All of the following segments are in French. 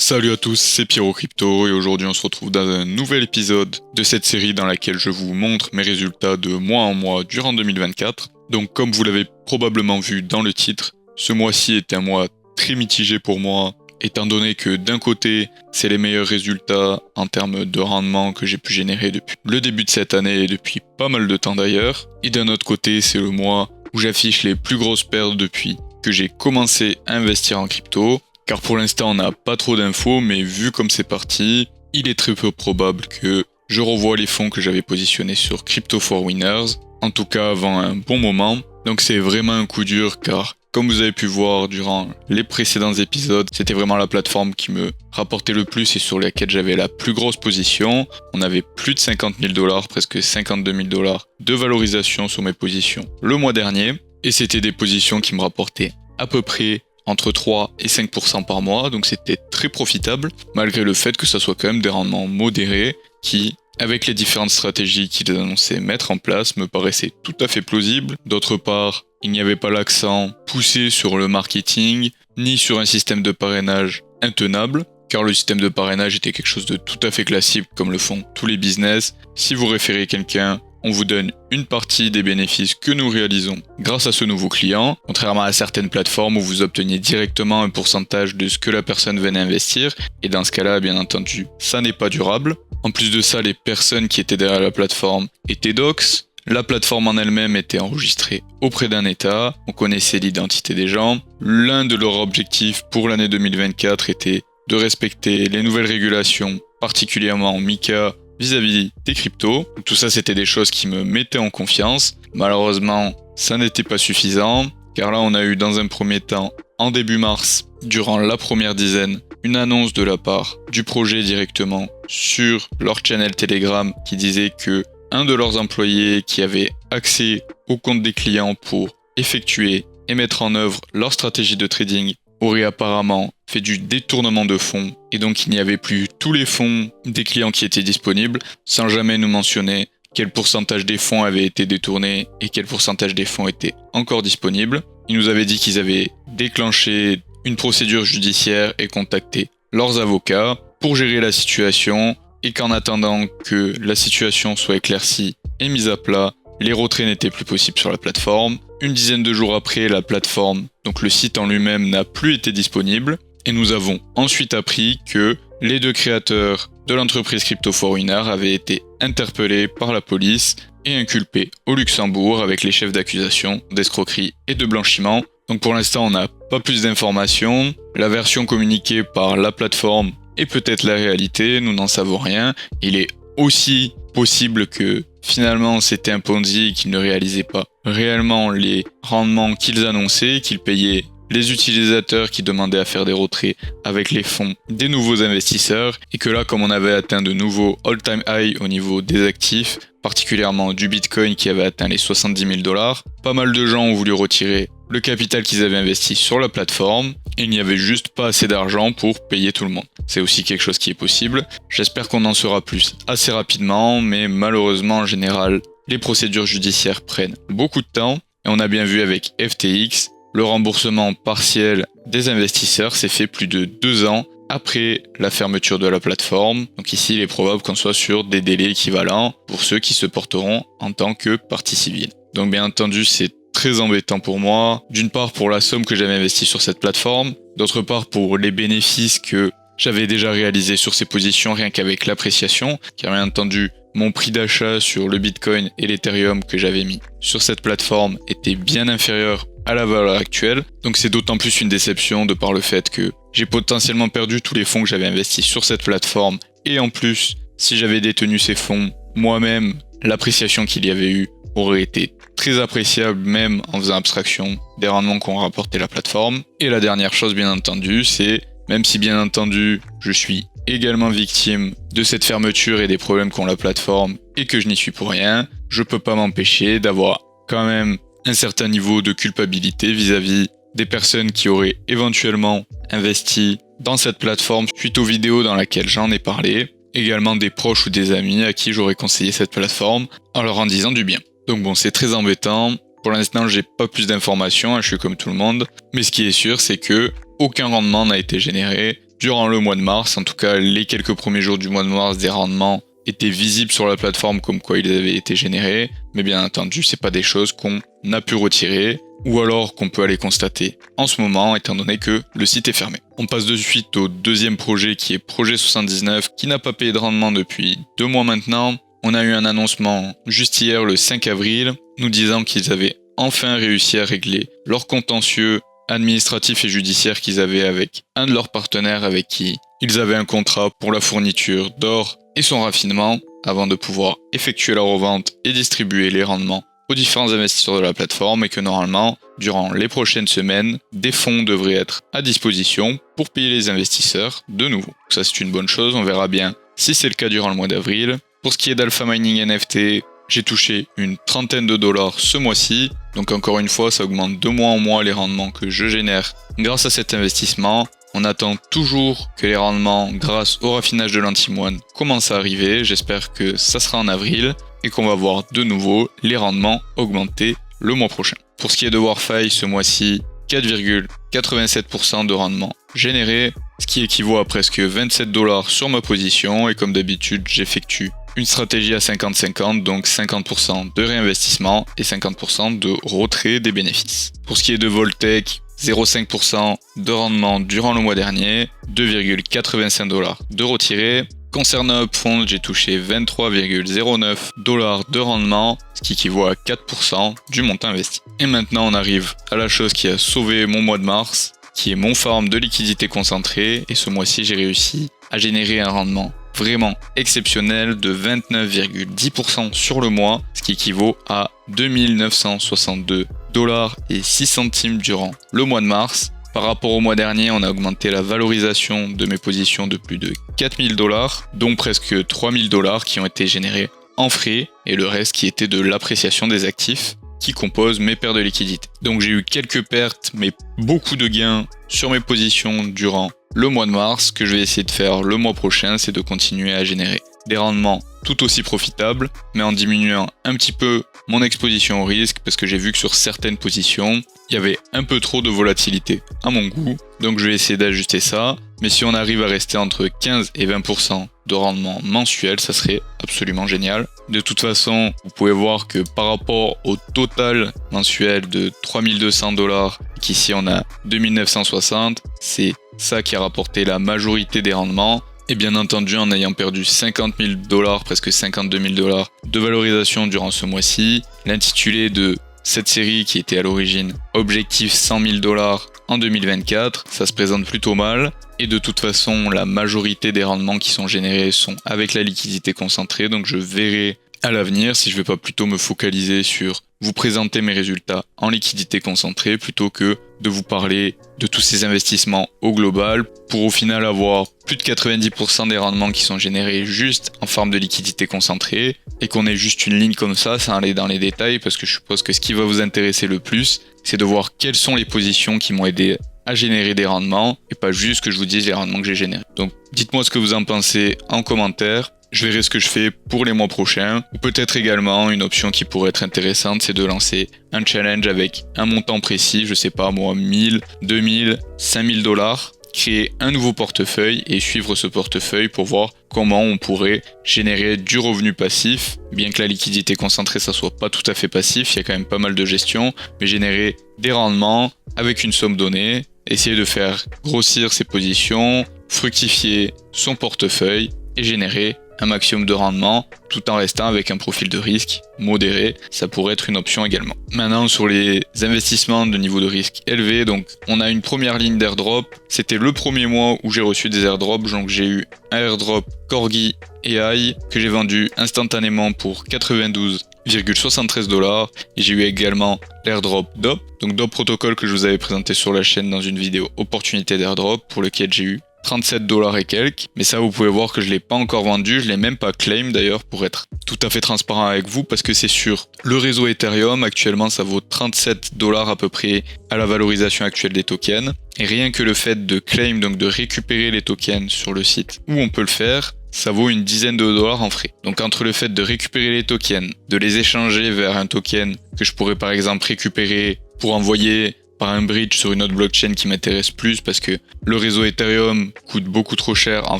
Salut à tous, c'est Pierrot Crypto et aujourd'hui on se retrouve dans un nouvel épisode de cette série dans laquelle je vous montre mes résultats de mois en mois durant 2024. Donc comme vous l'avez probablement vu dans le titre, ce mois-ci est un mois très mitigé pour moi, étant donné que d'un côté c'est les meilleurs résultats en termes de rendement que j'ai pu générer depuis le début de cette année et depuis pas mal de temps d'ailleurs, et d'un autre côté c'est le mois où j'affiche les plus grosses pertes depuis que j'ai commencé à investir en crypto. Car pour l'instant on n'a pas trop d'infos, mais vu comme c'est parti, il est très peu probable que je revoie les fonds que j'avais positionnés sur Crypto for Winners, en tout cas avant un bon moment. Donc c'est vraiment un coup dur car comme vous avez pu voir durant les précédents épisodes, c'était vraiment la plateforme qui me rapportait le plus et sur laquelle j'avais la plus grosse position. On avait plus de 50 000 $, presque 52 000 $ de valorisation sur mes positions le mois dernier. Et c'était des positions qui me rapportaient à peu près entre 3 et 5% par mois, donc c'était très profitable, malgré le fait que ça soit quand même des rendements modérés qui, avec les différentes stratégies qu'ils annonçaient mettre en place, me paraissaient tout à fait plausibles. D'autre part, il n'y avait pas l'accent poussé sur le marketing, ni sur un système de parrainage intenable, car le système de parrainage était quelque chose de tout à fait classique, comme le font tous les business. Si vous référez quelqu'un, on vous donne une partie des bénéfices que nous réalisons grâce à ce nouveau client, contrairement à certaines plateformes où vous obteniez directement un pourcentage de ce que la personne venait investir, et dans ce cas-là, bien entendu, ça n'est pas durable. En plus de ça, les personnes qui étaient derrière la plateforme étaient dox, la plateforme en elle-même était enregistrée auprès d'un État, on connaissait l'identité des gens. L'un de leurs objectifs pour l'année 2024 était de respecter les nouvelles régulations, particulièrement MiCA, vis-à-vis des cryptos. Tout ça, c'était des choses qui me mettaient en confiance. Malheureusement, ça n'était pas suffisant, car là, on a eu dans un premier temps, en début mars, durant la première dizaine, une annonce de la part du projet directement sur leur channel Telegram qui disait que un de leurs employés qui avait accès au compte des clients pour effectuer et mettre en œuvre leur stratégie de trading aurait apparemment fait du détournement de fonds et donc il n'y avait plus tous les fonds des clients qui étaient disponibles sans jamais nous mentionner quel pourcentage des fonds avait été détourné et quel pourcentage des fonds était encore disponible. Ils nous avaient dit qu'ils avaient déclenché une procédure judiciaire et contacté leurs avocats pour gérer la situation et qu'en attendant que la situation soit éclaircie et mise à plat, les retraits n'étaient plus possibles sur la plateforme. Une dizaine de jours après, la plateforme, donc le site en lui-même, n'a plus été disponible. Et nous avons ensuite appris que les deux créateurs de l'entreprise Crypto for Winners avaient été interpellés par la police et inculpés au Luxembourg avec les chefs d'accusation d'escroquerie et de blanchiment. Donc pour l'instant, on n'a pas plus d'informations. La version communiquée par la plateforme est peut-être la réalité, nous n'en savons rien. Il est aussi possible que finalement c'était un Ponzi et qu'ils ne réalisaient pas réellement les rendements qu'ils annonçaient, qu'ils payaient les utilisateurs qui demandaient à faire des retraits avec les fonds des nouveaux investisseurs et que là, comme on avait atteint de nouveaux all-time high au niveau des actifs, particulièrement du Bitcoin qui avait atteint les 70 000 $, pas mal de gens ont voulu retirer le capital qu'ils avaient investi sur la plateforme et il n'y avait juste pas assez d'argent pour payer tout le monde. C'est aussi quelque chose qui est possible. J'espère qu'on en saura plus assez rapidement, mais malheureusement en général, les procédures judiciaires prennent beaucoup de temps et on a bien vu avec FTX, le remboursement partiel des investisseurs s'est fait plus de 2 ans après la fermeture de la plateforme. Donc ici, il est probable qu'on soit sur des délais équivalents pour ceux qui se porteront en tant que partie civile. Donc bien entendu, c'est très embêtant pour moi. D'une part pour la somme que j'avais investie sur cette plateforme, d'autre part pour les bénéfices que j'avais déjà réalisés sur ces positions rien qu'avec l'appréciation, car bien entendu, mon prix d'achat sur le Bitcoin et l'Ethereum que j'avais mis sur cette plateforme était bien inférieur à la valeur actuelle. Donc c'est d'autant plus une déception de par le fait que j'ai potentiellement perdu tous les fonds que j'avais investis sur cette plateforme. Et en plus, si j'avais détenu ces fonds moi-même, l'appréciation qu'il y avait eu aurait été très appréciable même en faisant abstraction des rendements qu'ont rapporté la plateforme. Et la dernière chose bien entendu, c'est même si bien entendu je suis également victime de cette fermeture et des problèmes qu'ont la plateforme et que je n'y suis pour rien, je peux pas m'empêcher d'avoir quand même un certain niveau de culpabilité vis-à-vis des personnes qui auraient éventuellement investi dans cette plateforme suite aux vidéos dans lesquelles j'en ai parlé, également des proches ou des amis à qui j'aurais conseillé cette plateforme en leur en disant du bien. Donc bon, c'est très embêtant. Pour l'instant, j'ai pas plus d'informations, je suis comme tout le monde, mais ce qui est sûr, c'est que aucun rendement n'a été généré durant le mois de mars. En tout cas, les quelques premiers jours du mois de mars, des rendements étaient visibles sur la plateforme comme quoi ils avaient été générés. Mais bien entendu, c'est pas des choses qu'on a pu retirer ou alors qu'on peut aller constater en ce moment étant donné que le site est fermé. On passe de suite au deuxième projet qui est Projet 79 qui n'a pas payé de rendement depuis 2 mois maintenant. On a eu un annoncement juste hier le 5 avril nous disant qu'ils avaient enfin réussi à régler leur contentieux administratif et judiciaire qu'ils avaient avec un de leurs partenaires avec qui ils avaient un contrat pour la fourniture d'or et son raffinement avant de pouvoir effectuer la revente et distribuer les rendements aux différents investisseurs de la plateforme et que normalement, durant les prochaines semaines, des fonds devraient être à disposition pour payer les investisseurs de nouveau. Ça c'est une bonne chose, on verra bien si c'est le cas durant le mois d'avril. Pour ce qui est d'Alpha Mining NFT, j'ai touché une trentaine de dollars ce mois-ci, donc encore une fois ça augmente de mois en mois les rendements que je génère grâce à cet investissement. On attend toujours que les rendements grâce au raffinage de l'antimoine commencent à arriver, j'espère que ça sera en avril et qu'on va voir de nouveau les rendements augmenter le mois prochain. Pour ce qui est de Warfi, ce mois-ci, 4,87% de rendement généré, ce qui équivaut à presque 27 dollars sur ma position et comme d'habitude j'effectue une stratégie à 50-50, donc 50% de réinvestissement et 50% de retrait des bénéfices. Pour ce qui est de Voltec, 0,5% de rendement durant le mois dernier, 2,85 dollars de retiré. Concernant Upfront, j'ai touché 23,09 dollars de rendement, ce qui équivaut à 4% du montant investi. Et maintenant on arrive à la chose qui a sauvé mon mois de mars, qui est mon farm de liquidité concentrée, et ce mois-ci j'ai réussi à générer un rendement vraiment exceptionnel de 29,10% sur le mois, ce qui équivaut à 2962 dollars et 6 centimes durant le mois de mars. Par rapport au mois dernier, on a augmenté la valorisation de mes positions de plus de 4000 dollars, dont presque 3000 dollars qui ont été générés en frais et le reste qui était de l'appréciation des actifs qui composent mes paires de liquidités. Donc j'ai eu quelques pertes mais beaucoup de gains sur mes positions durant le mois de mars. Ce que je vais essayer de faire le mois prochain, c'est de continuer à générer des rendements tout aussi profitables, mais en diminuant un petit peu mon exposition au risque, parce que j'ai vu que sur certaines positions, il y avait un peu trop de volatilité à mon goût, donc je vais essayer d'ajuster ça, mais si on arrive à rester entre 15 et 20% de rendement mensuel, ça serait absolument génial. De toute façon, vous pouvez voir que par rapport au total mensuel de 3200 dollars, qu'ici on a 2960, c'est ça qui a rapporté la majorité des rendements. Et bien entendu, en ayant perdu 50 000 dollars, presque 52 000 dollars de valorisation durant ce mois-ci, l'intitulé de cette série qui était à l'origine Objectif 100 000 dollars en 2024, ça se présente plutôt mal. Et de toute façon, la majorité des rendements qui sont générés sont avec la liquidité concentrée, donc je verrai à l'avenir si je vais pas plutôt me focaliser sur vous présenter mes résultats en liquidité concentrée plutôt que de vous parler de tous ces investissements au global pour au final avoir plus de 90% des rendements qui sont générés juste en forme de liquidité concentrée et qu'on ait juste une ligne comme ça sans aller dans les détails parce que je suppose que ce qui va vous intéresser le plus, c'est de voir quelles sont les positions qui m'ont aidé à générer des rendements et pas juste que je vous dise les rendements que j'ai générés. Donc dites-moi ce que vous en pensez en commentaire. Je verrai ce que je fais pour les mois prochains. Ou peut-être également une option qui pourrait être intéressante, c'est de lancer un challenge avec un montant précis, je sais pas moi, 1000, 2000, 5000 dollars. Créer un nouveau portefeuille et suivre ce portefeuille pour voir comment on pourrait générer du revenu passif. Bien que la liquidité concentrée, ça soit pas tout à fait passif, il y a quand même pas mal de gestion, mais générer des rendements avec une somme donnée, essayer de faire grossir ses positions, fructifier son portefeuille et générer un maximum de rendement tout en restant avec un profil de risque modéré, ça pourrait être une option également. Maintenant sur les investissements de niveau de risque élevé, donc on a une première ligne d'airdrop, c'était le premier mois où j'ai reçu des airdrops, donc j'ai eu un airdrop Corgi AI que j'ai vendu instantanément pour 92,73 dollars et j'ai eu également l'airdrop DOP, donc DOP protocole que je vous avais présenté sur la chaîne dans une vidéo opportunité d'airdrop pour lequel j'ai eu 37 dollars et quelques, mais ça vous pouvez voir que je l'ai pas encore vendu, je l'ai même pas claim d'ailleurs pour être tout à fait transparent avec vous parce que c'est sur le réseau Ethereum, actuellement ça vaut 37 dollars à peu près à la valorisation actuelle des tokens et rien que le fait de claim, donc de récupérer les tokens sur le site où on peut le faire, ça vaut une dizaine de dollars en frais. Donc entre le fait de récupérer les tokens, de les échanger vers un token que je pourrais par exemple récupérer pour envoyer par un bridge sur une autre blockchain qui m'intéresse plus parce que le réseau Ethereum coûte beaucoup trop cher en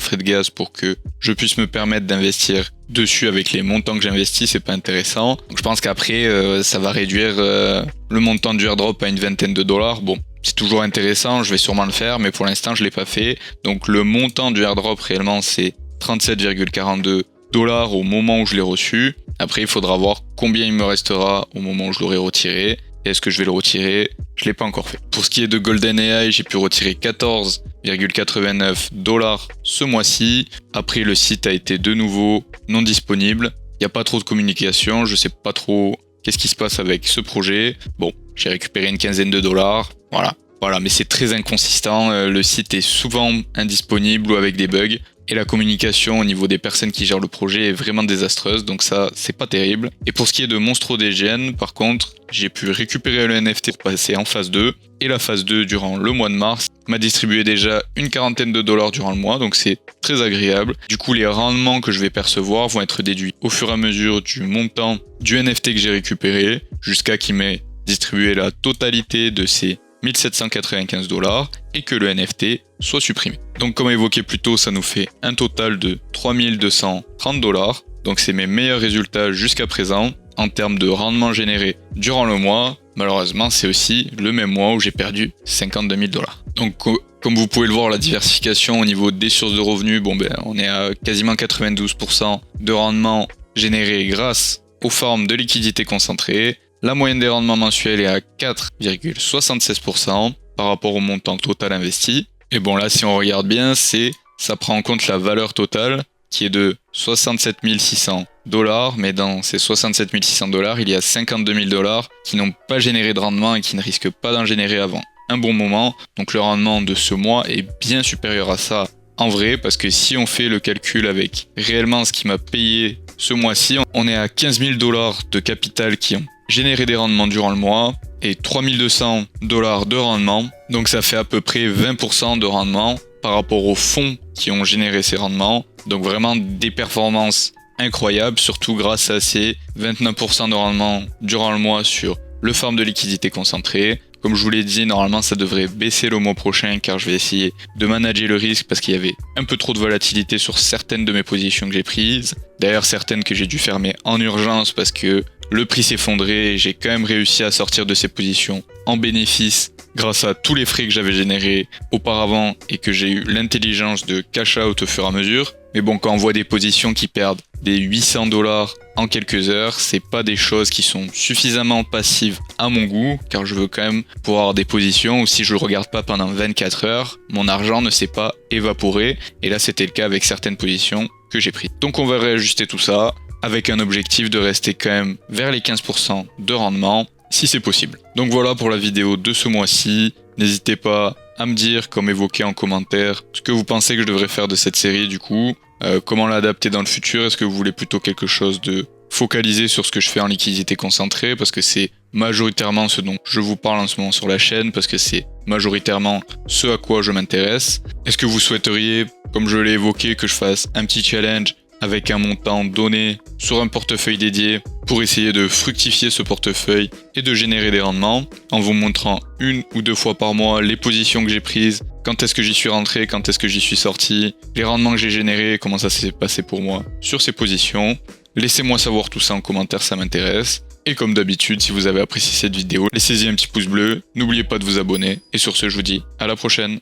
frais de gaz pour que je puisse me permettre d'investir dessus avec les montants que j'investis, c'est pas intéressant. Donc je pense qu'après ça va réduire le montant du airdrop à une vingtaine de dollars. Bon, c'est toujours intéressant, je vais sûrement le faire, mais pour l'instant je l'ai pas fait. Donc le montant du airdrop réellement c'est 37,42 dollars au moment où je l'ai reçu. Après il faudra voir combien il me restera au moment où je l'aurai retiré. Est-ce que je vais le retirer? Je l'ai pas encore fait. Pour ce qui est de Golden AI, j'ai pu retirer 14,89 dollars ce mois-ci. Après, le site a été de nouveau non disponible. Il n'y a pas trop de communication. Je sais pas trop qu'est-ce qui se passe avec ce projet. Bon, j'ai récupéré une quinzaine de dollars. Voilà, mais c'est très inconsistant. Le site est souvent indisponible ou avec des bugs. Et la communication au niveau des personnes qui gèrent le projet est vraiment désastreuse, donc ça, c'est pas terrible. Et pour ce qui est de MonstroDGN, par contre, j'ai pu récupérer le NFT pour passer en phase 2. Et la phase 2, durant le mois de mars, m'a distribué déjà une quarantaine de dollars durant le mois, donc c'est très agréable. Du coup, les rendements que je vais percevoir vont être déduits au fur et à mesure du montant du NFT que j'ai récupéré, jusqu'à qu'il m'ait distribué la totalité de ces 1795 dollars et que le NFT soit supprimé. Donc comme évoqué plus tôt, ça nous fait un total de 3230 dollars. Donc c'est mes meilleurs résultats jusqu'à présent en termes de rendement généré durant le mois. Malheureusement, c'est aussi le même mois où j'ai perdu 52 000 dollars. Donc comme vous pouvez le voir, la diversification au niveau des sources de revenus, on est à quasiment 92% de rendement généré grâce aux formes de liquidités concentrées. La moyenne des rendements mensuels est à 4,76% par rapport au montant total investi. Et bon là, si on regarde bien, ça prend en compte la valeur totale qui est de 67 600 dollars, mais dans ces 67 600 dollars, il y a 52 000 dollars qui n'ont pas généré de rendement et qui ne risquent pas d'en générer avant un bon moment. Donc le rendement de ce mois est bien supérieur à ça en vrai, parce que si on fait le calcul avec réellement ce qui m'a payé ce mois-ci, on est à 15 000 dollars de capital qui ont généré des rendements durant le mois et 3200 dollars de rendement. Donc ça fait à peu près 20% de rendement par rapport aux fonds qui ont généré ces rendements. Donc vraiment des performances incroyables, surtout grâce à ces 29% de rendement durant le mois sur le farm de liquidité concentrée. Comme je vous l'ai dit, normalement ça devrait baisser le mois prochain car je vais essayer de manager le risque parce qu'il y avait un peu trop de volatilité sur certaines de mes positions que j'ai prises. D'ailleurs certaines que j'ai dû fermer en urgence parce que le prix s'effondrait et j'ai quand même réussi à sortir de ces positions en bénéfice grâce à tous les frais que j'avais générés auparavant et que j'ai eu l'intelligence de cash out au fur et à mesure. Mais bon, quand on voit des positions qui perdent des 800 dollars en quelques heures, c'est pas des choses qui sont suffisamment passives à mon goût, car je veux quand même pouvoir avoir des positions où si je le regarde pas pendant 24 heures, mon argent ne s'est pas évaporé. Et là, c'était le cas avec certaines positions que j'ai prises. Donc on va réajuster tout ça avec un objectif de rester quand même vers les 15% de rendement, si c'est possible. Donc voilà pour la vidéo de ce mois-ci. N'hésitez pas à me dire, comme évoqué en commentaire, ce que vous pensez que je devrais faire de cette série du coup, comment l'adapter dans le futur. Est-ce que vous voulez plutôt quelque chose de focalisé sur ce que je fais en liquidité concentrée, parce que c'est majoritairement ce dont je vous parle en ce moment sur la chaîne, parce que c'est majoritairement ce à quoi je m'intéresse. Est-ce que vous souhaiteriez, comme je l'ai évoqué, que je fasse un petit challenge avec un montant donné sur un portefeuille dédié pour essayer de fructifier ce portefeuille et de générer des rendements en vous montrant 1 ou 2 fois par mois les positions que j'ai prises, quand est-ce que j'y suis rentré, quand est-ce que j'y suis sorti, les rendements que j'ai générés, comment ça s'est passé pour moi sur ces positions. Laissez-moi savoir tout ça en commentaire, ça m'intéresse. Et comme d'habitude, si vous avez apprécié cette vidéo, laissez-y un petit pouce bleu, n'oubliez pas de vous abonner, et sur ce je vous dis à la prochaine.